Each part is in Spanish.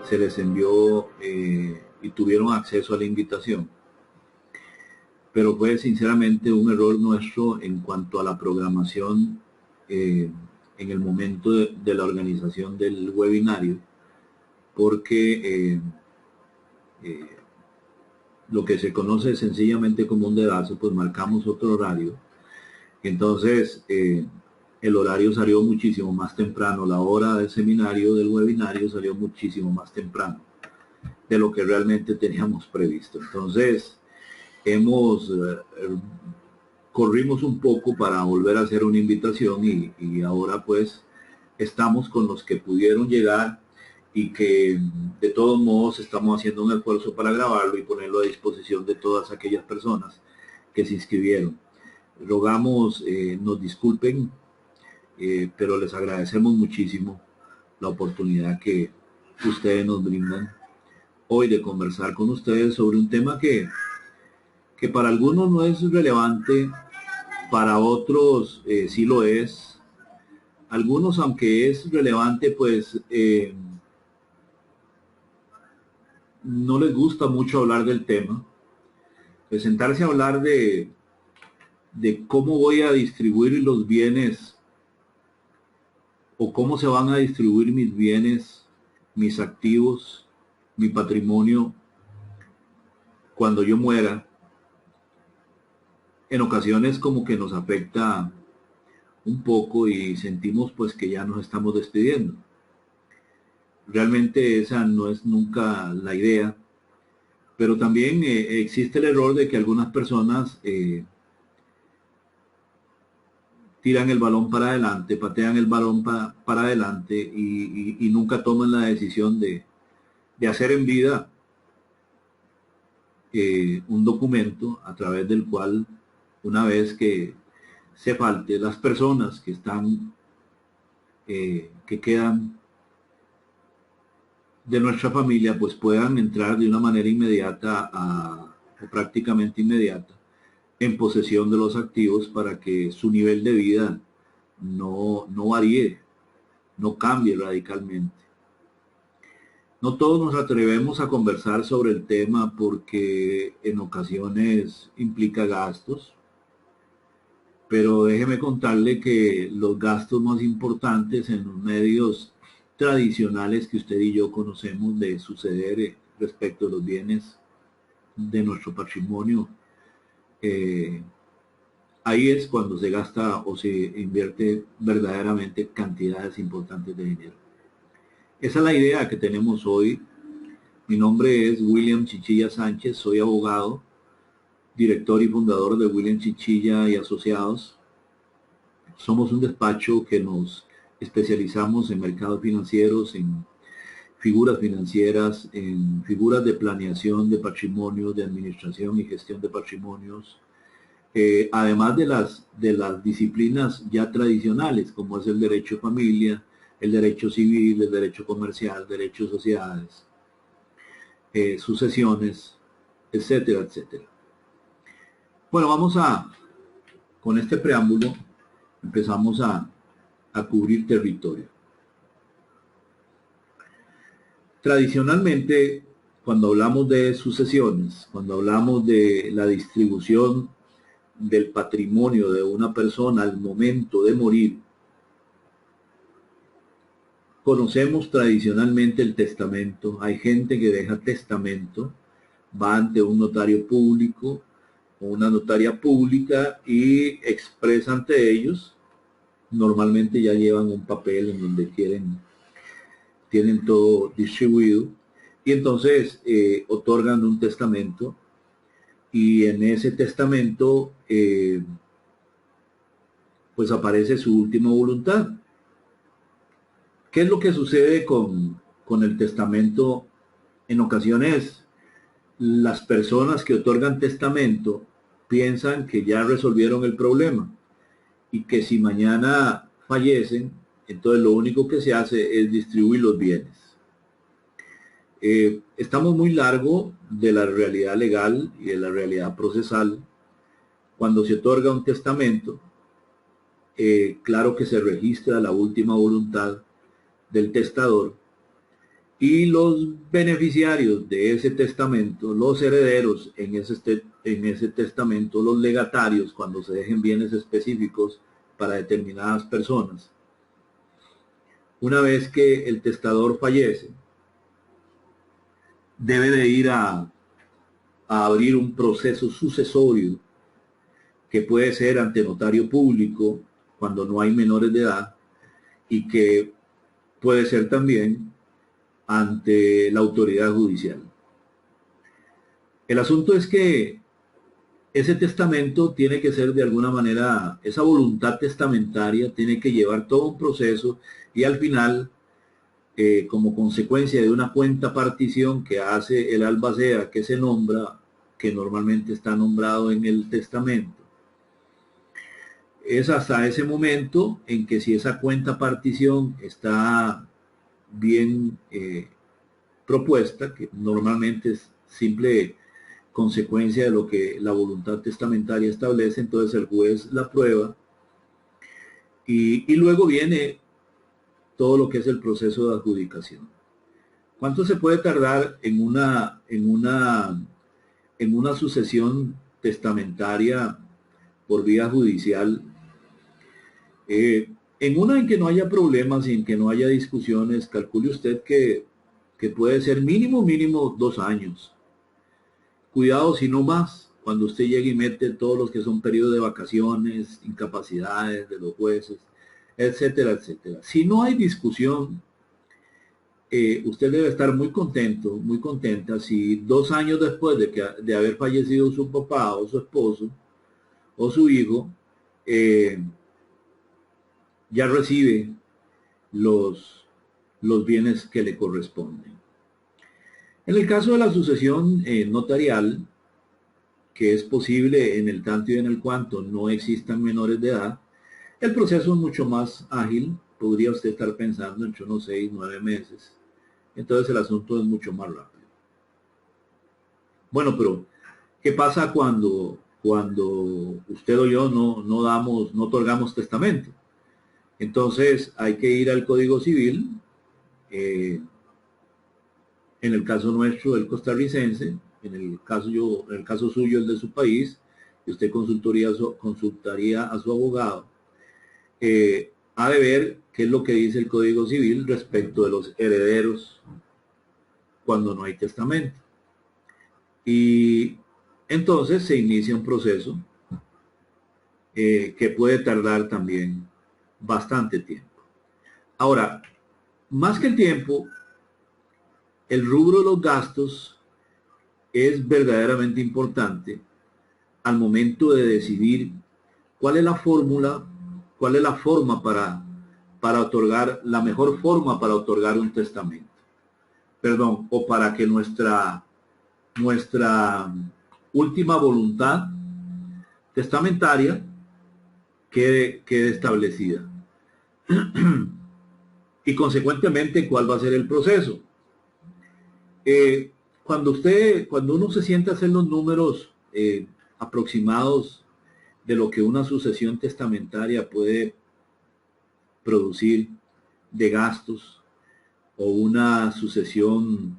se les envió y tuvieron acceso a la invitación. Pero fue sinceramente un error nuestro en cuanto a la programación en el momento de la organización del webinario, porque lo que se conoce sencillamente como un dedazo, pues marcamos otro horario. Entonces, el horario salió muchísimo más temprano, la hora del seminario, del webinario, salió muchísimo más temprano de lo que realmente teníamos previsto. Entonces, corrimos un poco para volver a hacer una invitación y ahora pues estamos con los que pudieron llegar y que de todos modos estamos haciendo un esfuerzo para grabarlo y ponerlo a disposición de todas aquellas personas que se inscribieron. Rogamos nos disculpen, pero les agradecemos muchísimo la oportunidad que ustedes nos brindan hoy de conversar con ustedes sobre un tema que para algunos no es relevante, para otros sí lo es. Algunos, aunque es relevante, pues no les gusta mucho hablar del tema. Pues sentarse a hablar de cómo voy a distribuir los bienes o cómo se van a distribuir mis bienes, mis activos, mi patrimonio cuando yo muera, en ocasiones como que nos afecta un poco y sentimos pues que ya nos estamos despidiendo. Realmente esa no es nunca la idea, pero también existe el error de que algunas personas tiran el balón para adelante, patean el balón para adelante y nunca toman la decisión de hacer en vida un documento a través del cual, una vez que se falte, las personas que están, que quedan de nuestra familia, pues puedan entrar de una manera inmediata o prácticamente inmediata en posesión de los activos para que su nivel de vida no varíe, no cambie radicalmente. No todos nos atrevemos a conversar sobre el tema porque en ocasiones implica gastos, pero déjeme contarle que los gastos más importantes en los medios tradicionales que usted y yo conocemos de suceder respecto a los bienes de nuestro patrimonio, ahí es cuando se gasta o se invierte verdaderamente cantidades importantes de dinero. Esa es la idea que tenemos hoy. Mi nombre es William Chichilla Sánchez, soy abogado, director y fundador de William Chichilla y Asociados. Somos un despacho que nos especializamos en mercados financieros, en figuras financieras, en figuras de planeación de patrimonio, de administración y gestión de patrimonios, además de las disciplinas ya tradicionales, como es el derecho de familia, el derecho civil, el derecho comercial, derecho de sociedades, sucesiones, etcétera, etcétera. Bueno, con este preámbulo, empezamos a cubrir territorio. Tradicionalmente, cuando hablamos de sucesiones, cuando hablamos de la distribución del patrimonio de una persona al momento de morir, conocemos tradicionalmente el testamento. Hay gente que deja testamento, va ante un notario público o una notaria pública y expresa ante ellos. Normalmente ya llevan un papel en donde tienen todo distribuido y entonces otorgan un testamento y en ese testamento pues aparece su última voluntad. ¿Qué es lo que sucede con el testamento? En ocasiones las personas que otorgan testamento piensan que ya resolvieron el problema y que si mañana fallecen, entonces lo único que se hace es distribuir los bienes. Estamos muy largo de la realidad legal y de la realidad procesal. Cuando se otorga un testamento, claro que se registra la última voluntad del testador y los beneficiarios de ese testamento, los herederos en ese testamento, los legatarios, cuando se dejen bienes específicos para determinadas personas. Una vez que el testador fallece, debe de ir a abrir un proceso sucesorio que puede ser ante notario público cuando no hay menores de edad y que puede ser también ante la autoridad judicial. El asunto es que ese testamento tiene que ser de alguna manera, esa voluntad testamentaria tiene que llevar todo un proceso y al final, como consecuencia de una cuenta partición que hace el albacea que se nombra, que normalmente está nombrado en el testamento, es hasta ese momento en que si esa cuenta partición está bien propuesta, que normalmente es simple consecuencia de lo que la voluntad testamentaria establece, entonces el juez la aprueba y luego viene todo lo que es el proceso de adjudicación. ¿Cuánto se puede tardar en una sucesión testamentaria por vía judicial? En una en que no haya problemas y en que no haya discusiones, calcule usted que puede ser mínimo 2 años. Cuidado si no más, cuando usted llegue y mete todos los que son periodos de vacaciones, incapacidades de los jueces, etcétera, etcétera. Si no hay discusión, usted debe estar muy contento, muy contenta si 2 años después de haber fallecido su papá o su esposo o su hijo, ya recibe los bienes que le corresponden. En el caso de la sucesión notarial, que es posible en el tanto y en el cuanto no existan menores de edad, el proceso es mucho más ágil, podría usted estar pensando entre unos 6, 9 meses, entonces el asunto es mucho más rápido. Bueno, pero ¿qué pasa cuando usted o yo no otorgamos testamento? Entonces hay que ir al Código Civil, en el caso nuestro el costarricense, en el caso suyo el de su país, y usted consultaría a su abogado, ha de ver qué es lo que dice el Código Civil respecto de los herederos cuando no hay testamento. Y entonces se inicia un proceso que puede tardar también bastante tiempo. Ahora, más que el tiempo, el rubro de los gastos es verdaderamente importante al momento de decidir cuál es la fórmula, cuál es la forma para otorgar, la mejor forma para otorgar un testamento. Perdón, o para que nuestra última voluntad testamentaria quede establecida. Y consecuentemente, ¿cuál va a ser el proceso? Cuando uno se sienta a hacer los números aproximados de lo que una sucesión testamentaria puede producir de gastos o una sucesión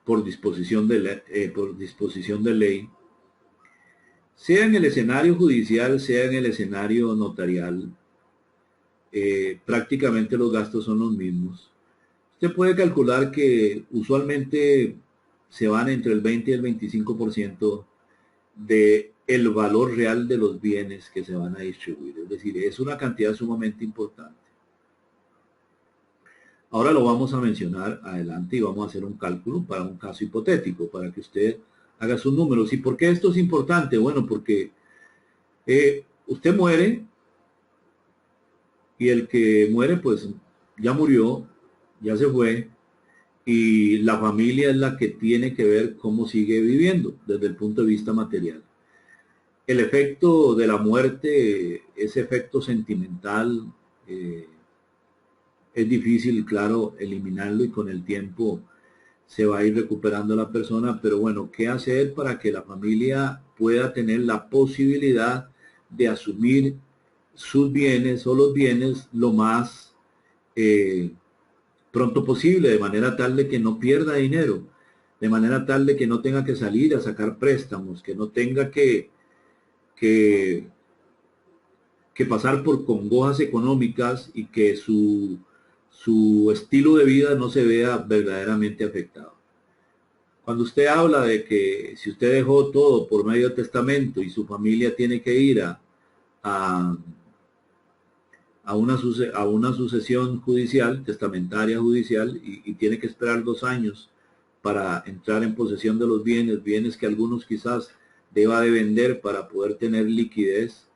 por disposición de ley, sea en el escenario judicial, sea en el escenario notarial, prácticamente los gastos son los mismos. Usted puede calcular que usualmente se van entre el 20 y el 25% del valor real de los bienes que se van a distribuir. Es decir, es una cantidad sumamente importante. Ahora lo vamos a mencionar adelante y vamos a hacer un cálculo para un caso hipotético, para que usted haga sus números. ¿Y por qué esto es importante? Bueno, porque usted muere y el que muere pues ya murió, ya se fue, y la familia es la que tiene que ver cómo sigue viviendo desde el punto de vista material. El efecto de la muerte, ese efecto sentimental, es difícil, claro, eliminarlo y con el tiempo se va a ir recuperando la persona, pero bueno, ¿qué hacer para que la familia pueda tener la posibilidad de asumir sus bienes o los bienes lo más pronto posible, de manera tal de que no pierda dinero, de manera tal de que no tenga que salir a sacar préstamos, que no tenga que pasar por congojas económicas y que su estilo de vida no se vea verdaderamente afectado. Cuando usted habla de que si usted dejó todo por medio de testamento y su familia tiene que ir a una sucesión judicial, testamentaria judicial, y tiene que esperar 2 años para entrar en posesión de los bienes que algunos quizás deba de vender para poder tener liquidez,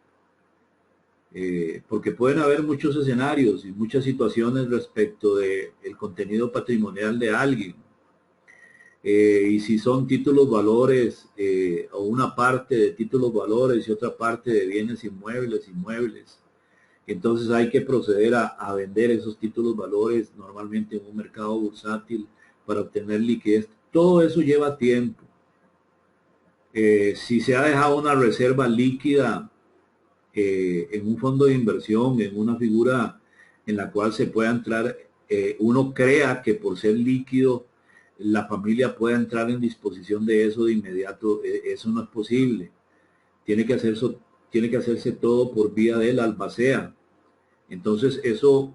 porque pueden haber muchos escenarios y muchas situaciones respecto del contenido patrimonial de alguien. Y si son títulos valores o una parte de títulos valores y otra parte de bienes inmuebles, entonces hay que proceder a vender esos títulos valores normalmente en un mercado bursátil para obtener liquidez. Todo eso lleva tiempo. Si se ha dejado una reserva líquida en un fondo de inversión, en una figura en la cual se pueda entrar, uno crea que por ser líquido la familia pueda entrar en disposición de eso de inmediato, eso no es posible. Tiene que hacerse todo por vía de la albacea. Entonces eso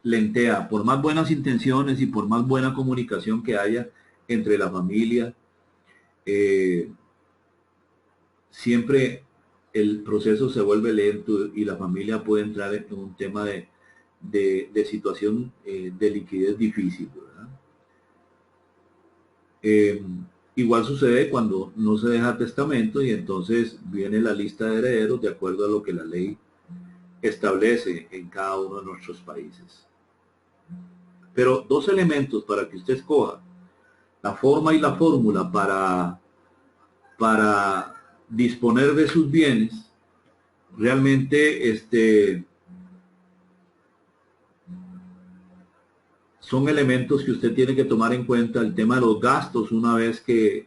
lentea, por más buenas intenciones y por más buena comunicación que haya entre la familia, siempre el proceso se vuelve lento y la familia puede entrar en un tema de situación de liquidez difícil, ¿verdad? Igual sucede cuando no se deja testamento y entonces viene la lista de herederos de acuerdo a lo que la ley establece en cada uno de nuestros países. Pero 2 elementos para que usted escoja: la forma y la fórmula para disponer de sus bienes. Realmente son elementos que usted tiene que tomar en cuenta. El tema de los gastos, una vez que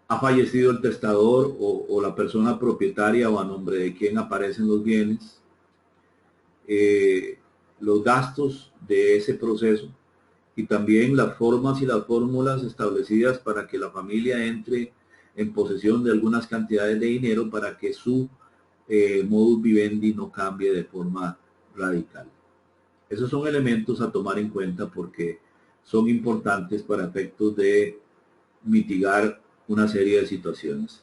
ha fallecido el testador o la persona propietaria o a nombre de quien aparecen los bienes, los gastos de ese proceso y también las formas y las fórmulas establecidas para que la familia entre en posesión de algunas cantidades de dinero para que su modus vivendi no cambie de forma radical. Esos son elementos a tomar en cuenta porque son importantes para efectos de mitigar una serie de situaciones.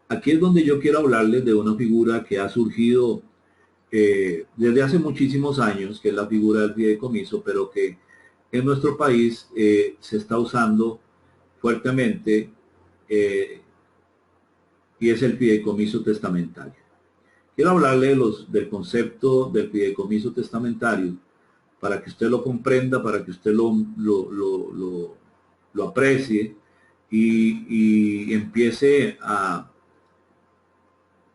Aquí es donde yo quiero hablarles de una figura que ha surgido desde hace muchísimos años, que es la figura del fideicomiso, pero que en nuestro país se está usando fuertemente y es el fideicomiso testamentario. Quiero hablarle del concepto del fideicomiso testamentario para que usted lo comprenda, para que usted lo aprecie y empiece a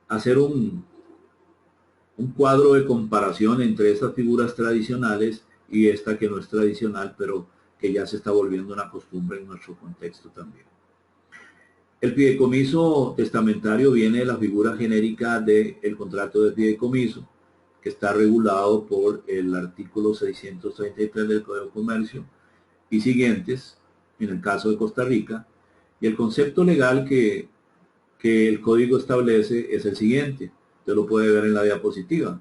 hacer un cuadro de comparación entre esas figuras tradicionales y esta que no es tradicional, pero que ya se está volviendo una costumbre en nuestro contexto también. El fideicomiso testamentario viene de la figura genérica del contrato de fideicomiso, que está regulado por el artículo 633 del Código de Comercio y siguientes, en el caso de Costa Rica, y el concepto legal que el código establece es el siguiente. Usted lo puede ver en la diapositiva.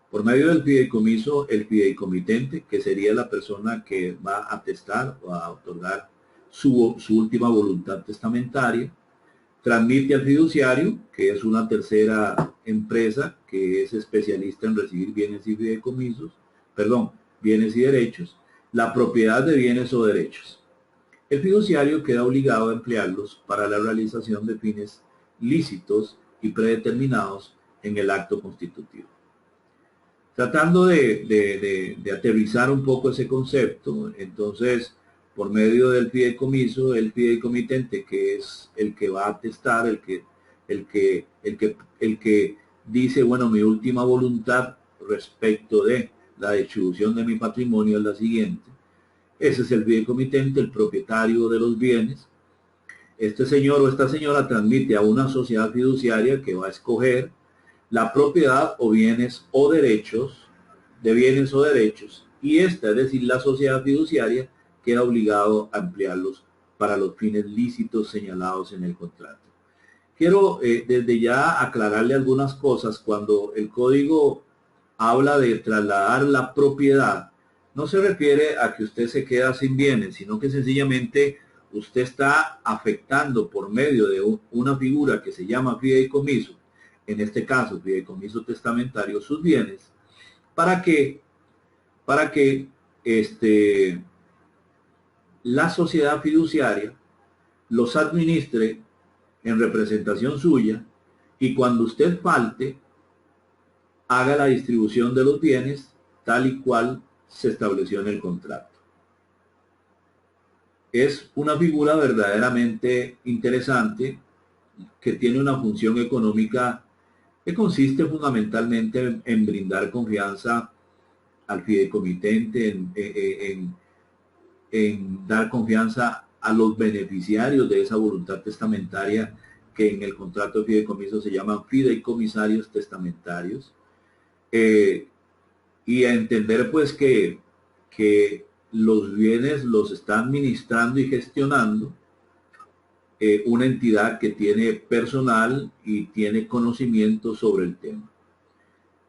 Por medio del fideicomiso, el fideicomitente, que sería la persona que va a atestar o a otorgar su última voluntad testamentaria, transmite al fiduciario, que es una tercera empresa que es especialista en recibir bienes y fideicomisos, bienes y derechos, la propiedad de bienes o derechos. El fiduciario queda obligado a emplearlos para la realización de fines lícitos y predeterminados en el acto constitutivo. Tratando de aterrizar un poco ese concepto, entonces, por medio del fideicomiso, el fideicomitente, que es el que va a atestar, el que dice, bueno, mi última voluntad respecto de la distribución de mi patrimonio es la siguiente. Ese es el fideicomitente, el propietario de los bienes. Este señor o esta señora transmite a una sociedad fiduciaria que va a escoger la propiedad o bienes o derechos, de bienes o derechos, y esta, es decir, la sociedad fiduciaria, queda obligado a emplearlos para los fines lícitos señalados en el contrato. Quiero desde ya aclararle algunas cosas. Cuando el código habla de trasladar la propiedad, no se refiere a que usted se queda sin bienes, sino que sencillamente usted está afectando por medio de una figura que se llama fideicomiso, en este caso fideicomiso testamentario, sus bienes, para que la sociedad fiduciaria los administre en representación suya, y cuando usted falte, haga la distribución de los bienes tal y cual se estableció en el contrato. Es una figura verdaderamente interesante que tiene una función económica que consiste fundamentalmente en brindar confianza al fideicomitente, en dar confianza a los beneficiarios de esa voluntad testamentaria, que en el contrato de fideicomiso se llaman fideicomisarios testamentarios, y a entender pues que los bienes los está administrando y gestionando una entidad que tiene personal y tiene conocimiento sobre el tema.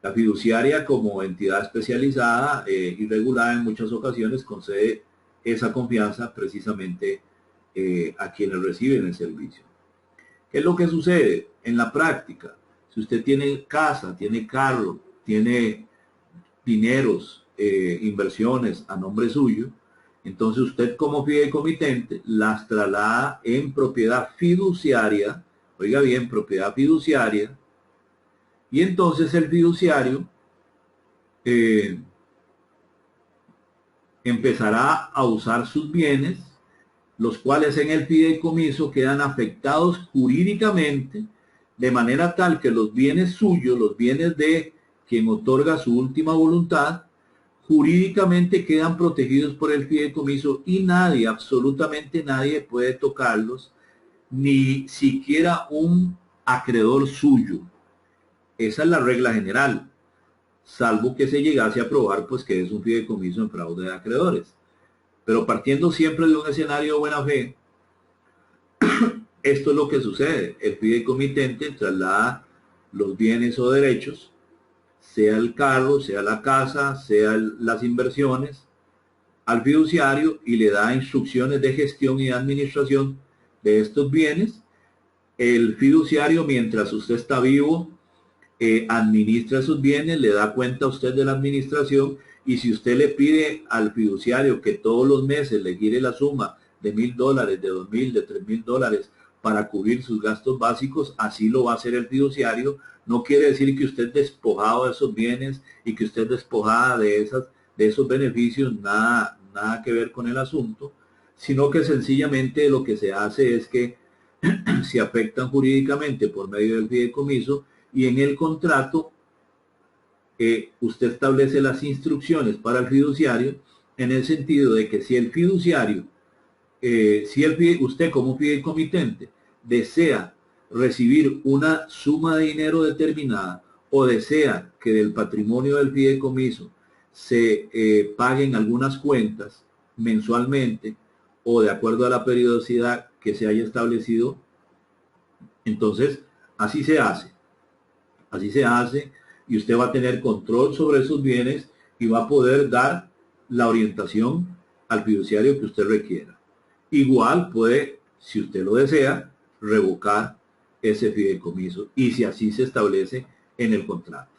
La fiduciaria, como entidad especializada y regulada, en muchas ocasiones concede esa confianza precisamente a quienes reciben el servicio. ¿Qué es lo que sucede en la práctica? Si usted tiene casa, tiene carro, tiene dineros, inversiones a nombre suyo, entonces usted como fideicomitente las traslada en propiedad fiduciaria, oiga bien, propiedad fiduciaria, y entonces el fiduciario empezará a usar sus bienes, los cuales en el fideicomiso quedan afectados jurídicamente, de manera tal que los bienes suyos, los bienes de quien otorga su última voluntad, jurídicamente quedan protegidos por el fideicomiso, y nadie, absolutamente nadie, puede tocarlos, ni siquiera un acreedor suyo. Esa es la regla general, salvo que se llegase a probar pues que es un fideicomiso en fraude de acreedores. Pero partiendo siempre de un escenario de buena fe, esto es lo que sucede. El fideicomitente traslada los bienes o derechos, sea el carro, sea la casa, sea las inversiones, al fiduciario, y le da instrucciones de gestión y de administración de estos bienes. El fiduciario, mientras usted está vivo, administra sus bienes, le da cuenta a usted de la administración, y si usted le pide al fiduciario que todos los meses le gire la suma de $1,000, de $2,000, de $3,000 para cubrir sus gastos básicos, así lo va a hacer el fiduciario. No quiere decir que usted despojado de esos bienes y que usted despojada de esos beneficios, nada que ver con el asunto, sino que sencillamente lo que se hace es que se afectan jurídicamente por medio del fideicomiso, y en el contrato usted establece las instrucciones para el fiduciario, en el sentido de que si el fiduciario, usted como fideicomitente desea recibir una suma de dinero determinada, o desea que del patrimonio del fideicomiso se paguen algunas cuentas mensualmente o de acuerdo a la periodicidad que se haya establecido, entonces así se hace. Así se hace, y usted va a tener control sobre esos bienes y va a poder dar la orientación al fiduciario que usted requiera. Igual puede, si usted lo desea, revocar ese fideicomiso, y si así se establece en el contrato.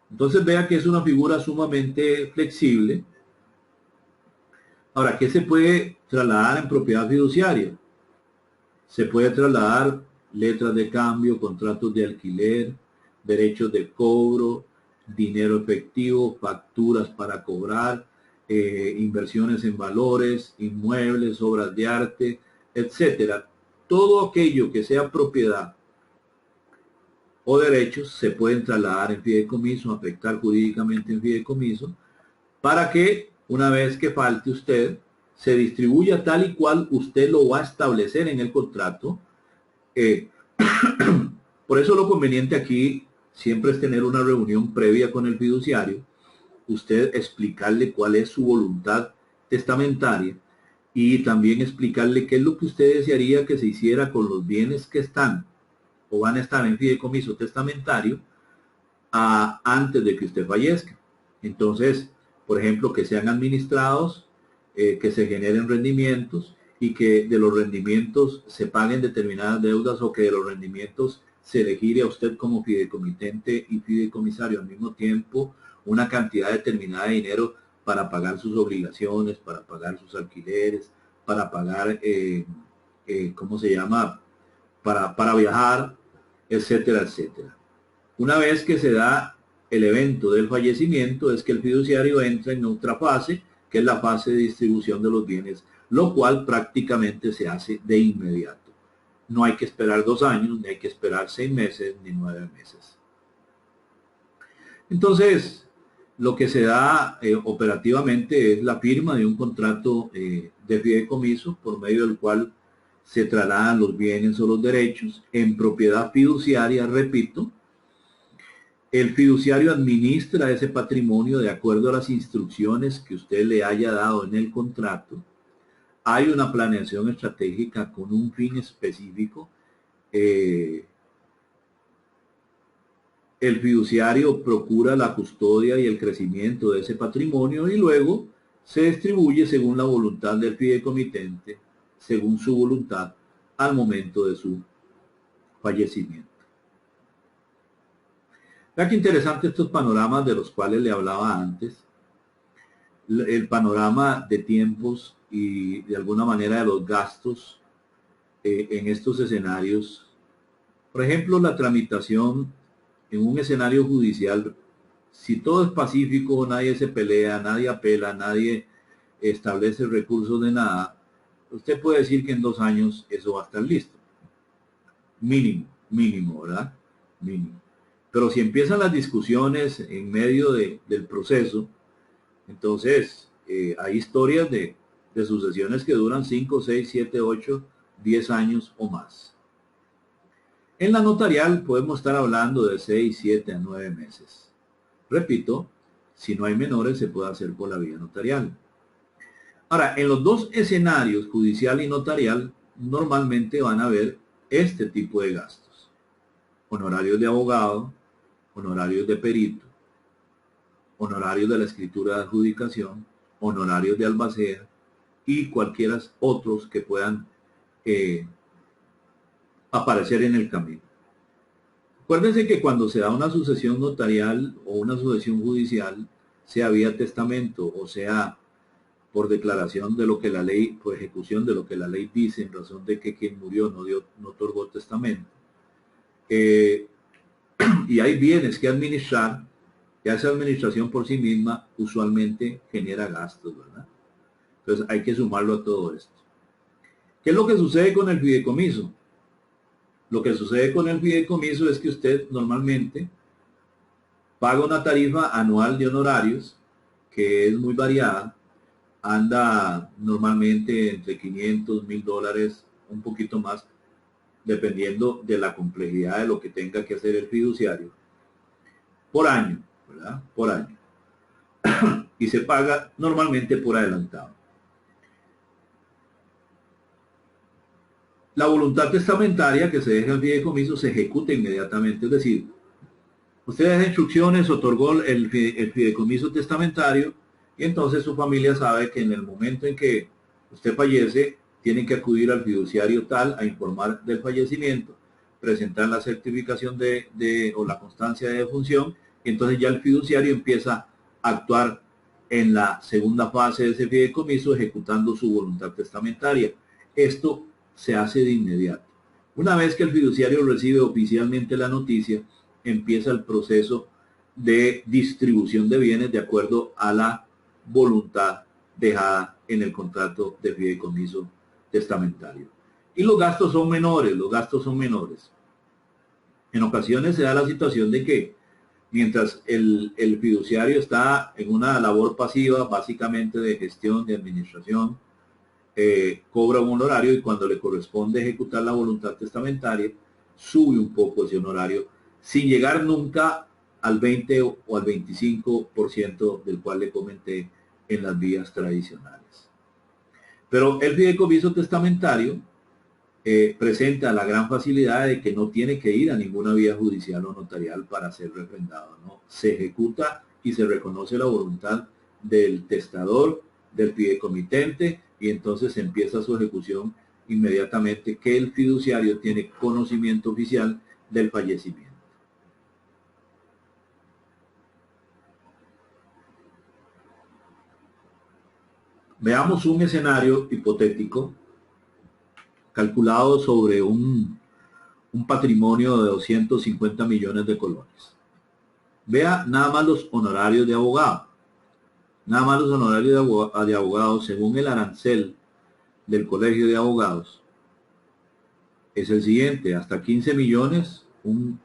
Entonces vea que es una figura sumamente flexible. Ahora, ¿qué se puede trasladar en propiedad fiduciaria? Se puede trasladar letras de cambio, contratos de alquiler, derechos de cobro, dinero efectivo, facturas para cobrar, inversiones en valores, inmuebles, obras de arte, etcétera. Todo aquello que sea propiedad o derechos se pueden trasladar en fideicomiso, afectar jurídicamente en fideicomiso, para que una vez que falte usted, se distribuya tal y cual usted lo va a establecer en el contrato. Por eso lo conveniente aquí siempre es tener una reunión previa con el fiduciario, usted explicarle cuál es su voluntad testamentaria y también explicarle qué es lo que usted desearía que se hiciera con los bienes que están o van a estar en fideicomiso testamentario antes de que usted fallezca. Entonces, por ejemplo, que sean administrados, que se generen rendimientos y que de los rendimientos se paguen determinadas deudas o que de los rendimientos se le gire a usted como fideicomitente y fideicomisario al mismo tiempo una cantidad determinada de dinero para pagar sus obligaciones, para pagar sus alquileres, para pagar, ¿cómo se llama? Para viajar, etcétera, etcétera. Una vez que se da el evento del fallecimiento, es que el fiduciario entra en otra fase, que es la fase de distribución de los bienes, lo cual prácticamente se hace de inmediato. No hay que esperar 2 años, ni hay que esperar 6 meses, ni 9 meses. Entonces, lo que se da operativamente es la firma de un contrato de fideicomiso por medio del cual se trasladan los bienes o los derechos en propiedad fiduciaria, repito. El fiduciario administra ese patrimonio de acuerdo a las instrucciones que usted le haya dado en el contrato. Hay una planeación estratégica con un fin específico. El fiduciario procura la custodia y el crecimiento de ese patrimonio y luego se distribuye según la voluntad del fideicomitente, según su voluntad, al momento de su fallecimiento. Vea qué interesante estos panoramas de los cuales le hablaba antes. El panorama de tiempos y de alguna manera de los gastos en estos escenarios. Por ejemplo, la tramitación en un escenario judicial, si todo es pacífico, nadie se pelea, nadie apela, nadie establece recursos de nada, usted puede decir que en 2 años eso va a estar listo. Mínimo, ¿verdad? Mínimo. Pero si empiezan las discusiones en medio del proceso, entonces hay historias de sucesiones que duran 5, 6, 7, 8, 10 años o más. En la notarial podemos estar hablando de 6, 7 a 9 meses. Repito, si no hay menores se puede hacer por la vía notarial. Ahora, en los dos escenarios, judicial y notarial, normalmente van a haber este tipo de gastos. Honorarios de abogado, honorarios de perito, honorarios de la escritura de adjudicación, honorarios de albacea y cualquiera otros que puedan aparecer en el camino. Acuérdense que cuando se da una sucesión notarial o una sucesión judicial, sea vía testamento o sea por declaración de lo que la ley, por ejecución de lo que la ley dice en razón de que quien murió no otorgó testamento, y hay bienes que administrar, ya esa administración por sí misma usualmente genera gastos, ¿verdad? Entonces hay que sumarlo a todo esto. ¿Qué es lo que sucede con el fideicomiso? Lo que sucede con el fideicomiso es que usted normalmente paga una tarifa anual de honorarios que es muy variada, anda normalmente entre 500, $1000, un poquito más, dependiendo de la complejidad de lo que tenga que hacer el fiduciario, por año, ¿verdad? Por año. Y se paga normalmente por adelantado. La voluntad testamentaria que se deja en fideicomiso se ejecuta inmediatamente, es decir, usted deja instrucciones, otorgó el fideicomiso testamentario y entonces su familia sabe que en el momento en que usted fallece, tienen que acudir al fiduciario tal a informar del fallecimiento, presentar la certificación o la constancia de defunción, y entonces ya el fiduciario empieza a actuar en la segunda fase de ese fideicomiso ejecutando su voluntad testamentaria. Esto se hace de inmediato. Una vez que el fiduciario recibe oficialmente la noticia, empieza el proceso de distribución de bienes de acuerdo a la voluntad dejada en el contrato de fideicomiso testamentario. Y los gastos son menores, En ocasiones se da la situación de que mientras el fiduciario está en una labor pasiva, básicamente de gestión, de administración, cobra un honorario y cuando le corresponde ejecutar la voluntad testamentaria, sube un poco ese honorario sin llegar nunca al 20 o al 25% del cual le comenté en las vías tradicionales. Pero el fideicomiso testamentario presenta la gran facilidad de que no tiene que ir a ninguna vía judicial o notarial para ser refrendado, ¿no? Se ejecuta y se reconoce la voluntad del testador, del fideicomitente, y entonces empieza su ejecución inmediatamente que el fiduciario tiene conocimiento oficial del fallecimiento. Veamos un escenario hipotético calculado sobre un patrimonio de 250 millones de colones. Vea nada más los honorarios de abogado. Nada más los honorarios de abogado según el arancel del Colegio de Abogados es el siguiente: hasta 15 millones, un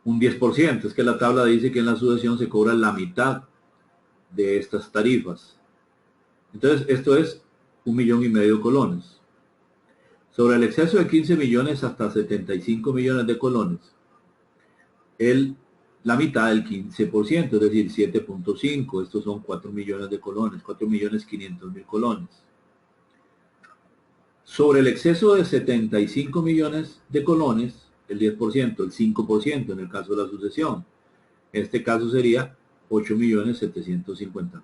10%. Es que la tabla dice que en la sucesión se cobra la mitad de estas tarifas. Entonces, esto es 1,5 millones de colones. Sobre el exceso de 15 millones hasta 75 millones de colones, la mitad del 15%, es decir, 7.5, estos son 4 millones de colones, 4.500.000 colones. Sobre el exceso de 75 millones de colones, el 10%, el 5% en el caso de la sucesión. En este caso sería 8.750.000.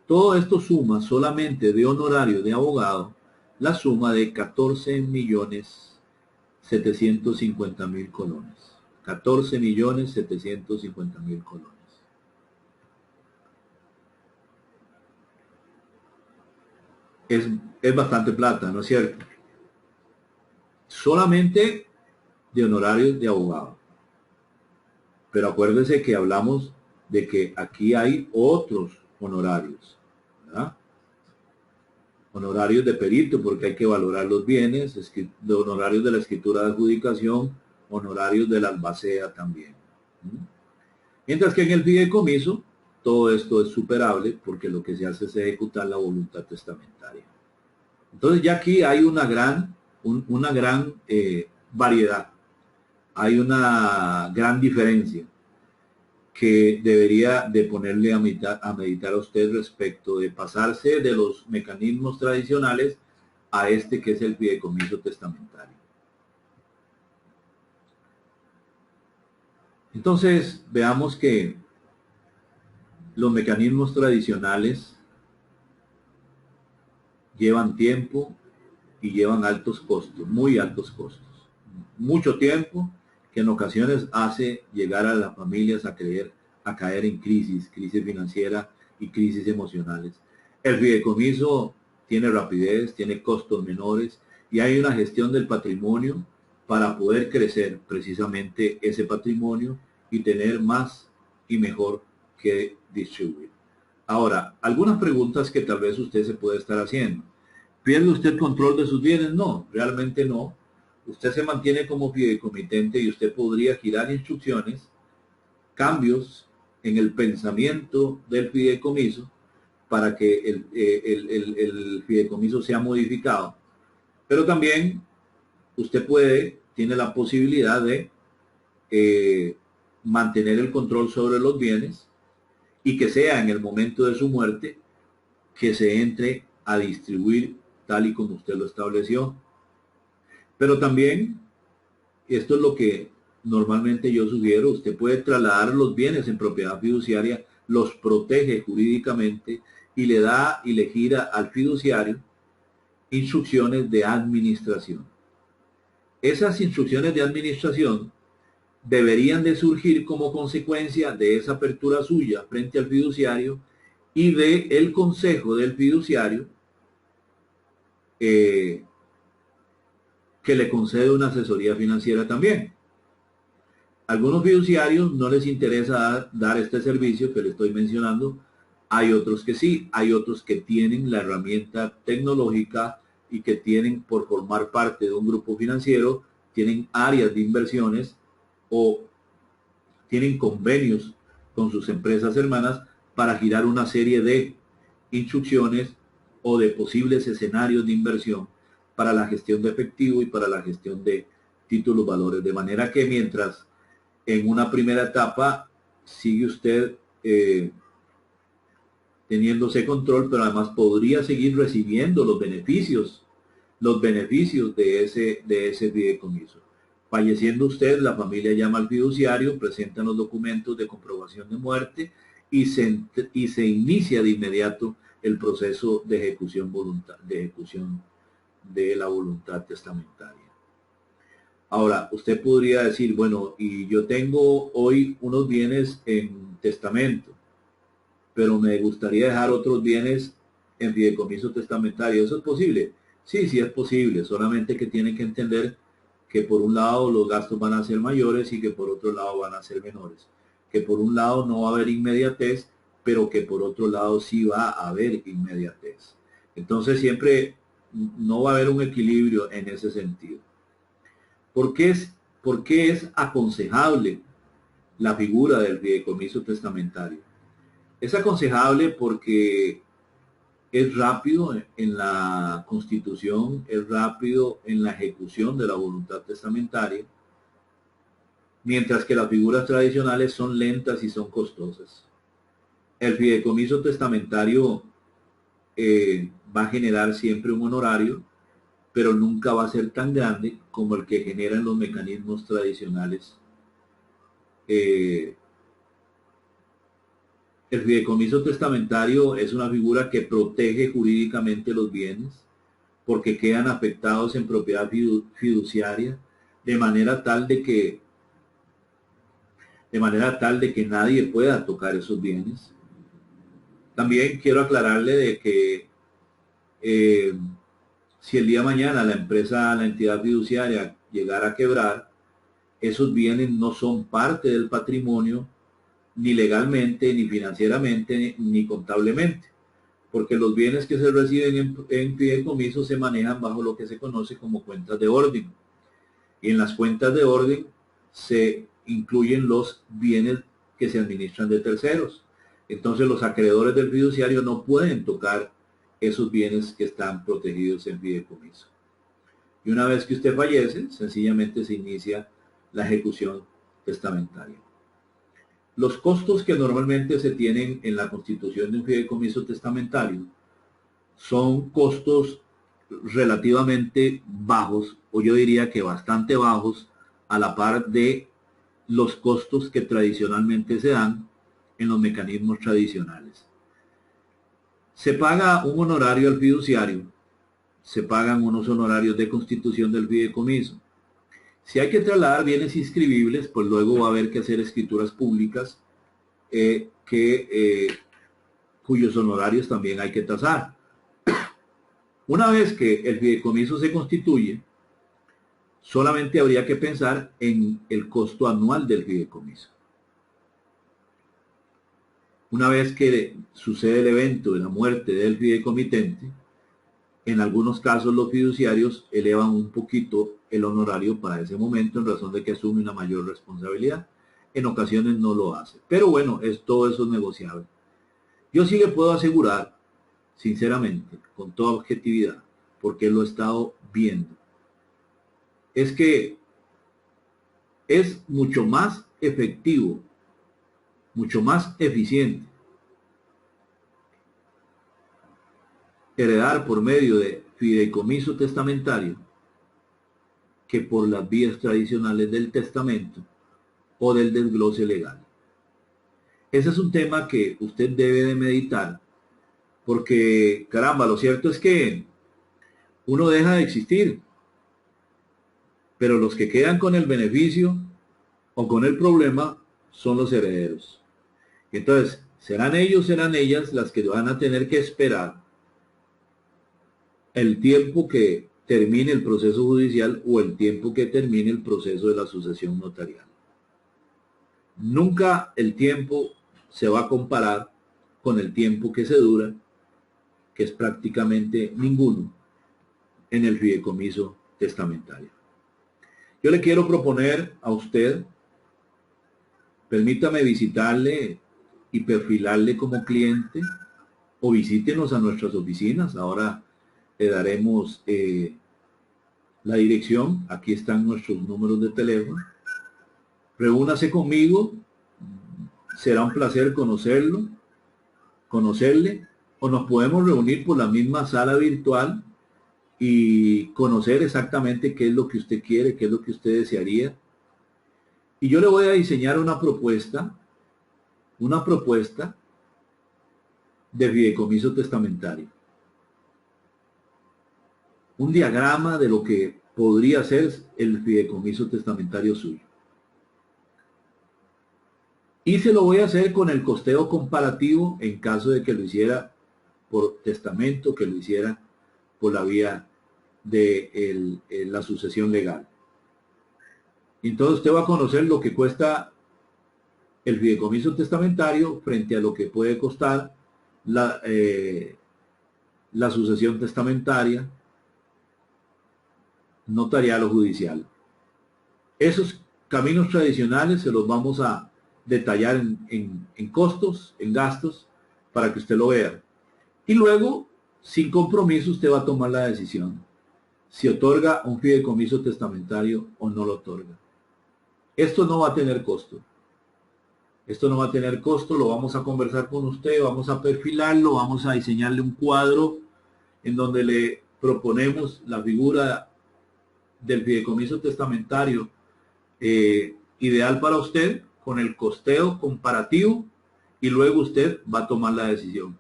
Todo esto suma solamente de honorario de abogado la suma de 14.750.000 colones. 14.750.000 colones. Es bastante plata, ¿no es cierto? Solamente de honorarios de abogado. Pero acuérdense que hablamos de que aquí hay otros honorarios, ¿verdad? Honorarios de perito, porque hay que valorar los bienes, de honorarios de la escritura de adjudicación, honorarios de la albacea también. Mientras que en el fideicomiso, todo esto es superable porque lo que se hace es ejecutar la voluntad testamentaria. Entonces ya aquí hay una gran variedad, hay una gran diferencia que debería de ponerle a meditar a usted respecto de pasarse de los mecanismos tradicionales a este que es el fideicomiso testamentario. Entonces, veamos que los mecanismos tradicionales llevan tiempo y llevan altos costos, muy altos costos. Mucho tiempo que en ocasiones hace llegar a las familias a caer en crisis financiera y crisis emocionales. El fideicomiso tiene rapidez, tiene costos menores y hay una gestión del patrimonio para poder crecer precisamente ese patrimonio y tener más y mejor que distribuir. Ahora, algunas preguntas que tal vez usted se puede estar haciendo. ¿Pierde usted control de sus bienes? No, realmente no. Usted se mantiene como fideicomitente y usted podría girar instrucciones, cambios en el pensamiento del fideicomiso para que el fideicomiso sea modificado. Pero también usted tiene la posibilidad de mantener el control sobre los bienes y que sea en el momento de su muerte que se entre a distribuir tal y como usted lo estableció. Pero también, esto es lo que normalmente yo sugiero, usted puede trasladar los bienes en propiedad fiduciaria, los protege jurídicamente y le gira al fiduciario instrucciones de administración. Esas instrucciones de administración deberían de surgir como consecuencia de esa apertura suya frente al fiduciario y de el consejo del fiduciario que le concede una asesoría financiera también. Algunos fiduciarios no les interesa dar este servicio que le estoy mencionando, hay otros que sí, hay otros que tienen la herramienta tecnológica y que tienen, por formar parte de un grupo financiero, tienen áreas de inversiones o tienen convenios con sus empresas hermanas para girar una serie de instrucciones o de posibles escenarios de inversión para la gestión de efectivo y para la gestión de títulos valores, de manera que mientras en una primera etapa sigue usted teniéndose control, pero además podría seguir recibiendo los beneficios de ese fideicomiso. Falleciendo usted, la familia llama al fiduciario, presentan los documentos de comprobación de muerte y se inicia de inmediato el proceso de ejecución de la voluntad testamentaria. Ahora, usted podría decir, bueno, y yo tengo hoy unos bienes en testamento, pero me gustaría dejar otros bienes en fideicomiso testamentario. ¿Eso es posible? Sí, sí es posible, solamente que tienen que entender que por un lado los gastos van a ser mayores y que por otro lado van a ser menores. Que por un lado no va a haber inmediatez, pero que por otro lado sí va a haber inmediatez. Entonces siempre no va a haber un equilibrio en ese sentido. ¿Por qué es aconsejable la figura del fideicomiso testamentario? Es aconsejable porque es rápido en la constitución, es rápido en la ejecución de la voluntad testamentaria, mientras que las figuras tradicionales son lentas y son costosas. El fideicomiso testamentario va a generar siempre un honorario, pero nunca va a ser tan grande como el que generan los mecanismos tradicionales. El fideicomiso testamentario es una figura que protege jurídicamente los bienes porque quedan afectados en propiedad fiduciaria de manera tal de que nadie pueda tocar esos bienes. También quiero aclararle de que si el día de mañana la entidad fiduciaria llegara a quebrar, esos bienes no son parte del patrimonio ni legalmente, ni financieramente, ni contablemente, porque los bienes que se reciben en fideicomiso se manejan bajo lo que se conoce como cuentas de orden. Y en las cuentas de orden se incluyen los bienes que se administran de terceros. Entonces los acreedores del fiduciario no pueden tocar esos bienes que están protegidos en fideicomiso. Y una vez que usted fallece, sencillamente se inicia la ejecución testamentaria. Los costos que normalmente se tienen en la constitución de un fideicomiso testamentario son costos relativamente bajos, o yo diría que bastante bajos, a la par de los costos que tradicionalmente se dan en los mecanismos tradicionales. Se paga un honorario al fiduciario, se pagan unos honorarios de constitución del fideicomiso. Si hay que trasladar bienes inscribibles, pues luego va a haber que hacer escrituras públicas cuyos honorarios también hay que tasar. Una vez que el fideicomiso se constituye, solamente habría que pensar en el costo anual del fideicomiso. Una vez que sucede el evento de la muerte del fideicomitente, en algunos casos los fiduciarios elevan un poquito el honorario para ese momento en razón de que asume una mayor responsabilidad. En ocasiones no lo hace. Pero bueno, todo eso es negociable. Yo sí le puedo asegurar, sinceramente, con toda objetividad, porque lo he estado viendo, es que es mucho más efectivo, mucho más eficiente heredar por medio de fideicomiso testamentario que por las vías tradicionales del testamento o del desglose legal. Ese es un tema que usted debe de meditar, porque, caramba, lo cierto es que uno deja de existir, pero los que quedan con el beneficio o con el problema son los herederos. Entonces, serán ellos, serán ellas las que van a tener que esperar el tiempo que termine el proceso judicial o el tiempo que termine el proceso de la sucesión notarial. Nunca el tiempo se va a comparar con el tiempo que se dura, que es prácticamente ninguno, en el fideicomiso testamentario. Yo le quiero proponer a usted, permítame visitarle y perfilarle como cliente, o visítenos a nuestras oficinas. Ahora le daremos la dirección, aquí están nuestros números de teléfono. Reúnase conmigo, será un placer conocerle, o nos podemos reunir por la misma sala virtual y conocer exactamente qué es lo que usted quiere, qué es lo que usted desearía. Y yo le voy a diseñar una propuesta de fideicomiso testamentario. Un diagrama de lo que podría ser el fideicomiso testamentario suyo. Y se lo voy a hacer con el costeo comparativo en caso de que lo hiciera por testamento, que lo hiciera por la vía de la sucesión legal. Entonces usted va a conocer lo que cuesta el fideicomiso testamentario frente a lo que puede costar la sucesión testamentaria, notarial o judicial. Esos caminos tradicionales se los vamos a detallar en costos, en gastos, para que usted lo vea. Y luego, sin compromiso, usted va a tomar la decisión si otorga un fideicomiso testamentario o no lo otorga. Esto no va a tener costo. Esto no va a tener costo, lo vamos a conversar con usted, vamos a perfilarlo, vamos a diseñarle un cuadro en donde le proponemos la figura del fideicomiso testamentario ideal para usted, con el costeo comparativo, y luego usted va a tomar la decisión.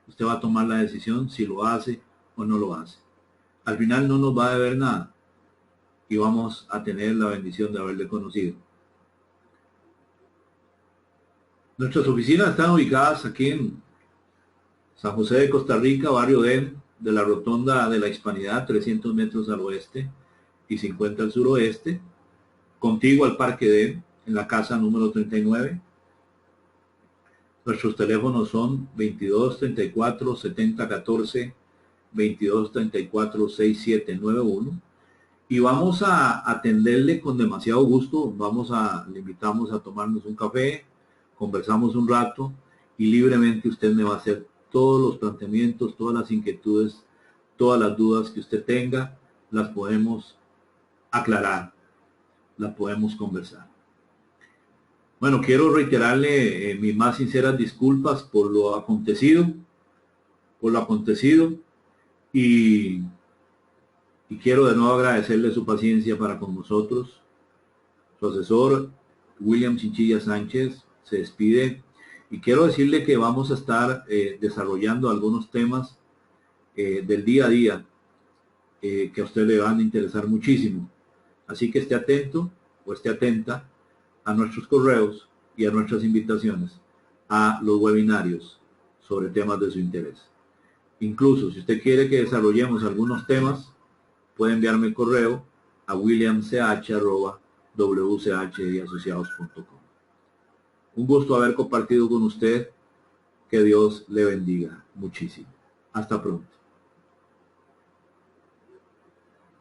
Usted va a tomar la decisión si lo hace o no lo hace. Al final no nos va a deber nada y vamos a tener la bendición de haberle conocido. Nuestras oficinas están ubicadas aquí en San José de Costa Rica, barrio de la Rotonda de la Hispanidad, 300 metros al oeste y 50 al suroeste, contiguo al Parque D, en la casa número 39. Nuestros teléfonos son 22 34 70 14, 22 34 6791, y vamos a atenderle con demasiado gusto. Le invitamos a tomarnos un café, conversamos un rato y libremente usted me va a hacer todos los planteamientos, todas las inquietudes, todas las dudas que usted tenga, las podemos aclarar, las podemos conversar. Bueno, quiero reiterarle mis más sinceras disculpas por lo acontecido, y quiero de nuevo agradecerle su paciencia para con nosotros. Su asesor, William Chinchilla Sánchez, se despide, y quiero decirle que vamos a estar desarrollando algunos temas del día a día que a usted le van a interesar muchísimo. Así que esté atento o esté atenta a nuestros correos y a nuestras invitaciones a los webinarios sobre temas de su interés. Incluso si usted quiere que desarrollemos algunos temas, puede enviarme el correo a williamch@wchyasociados.com. Un gusto haber compartido con usted. Que Dios le bendiga muchísimo. Hasta pronto.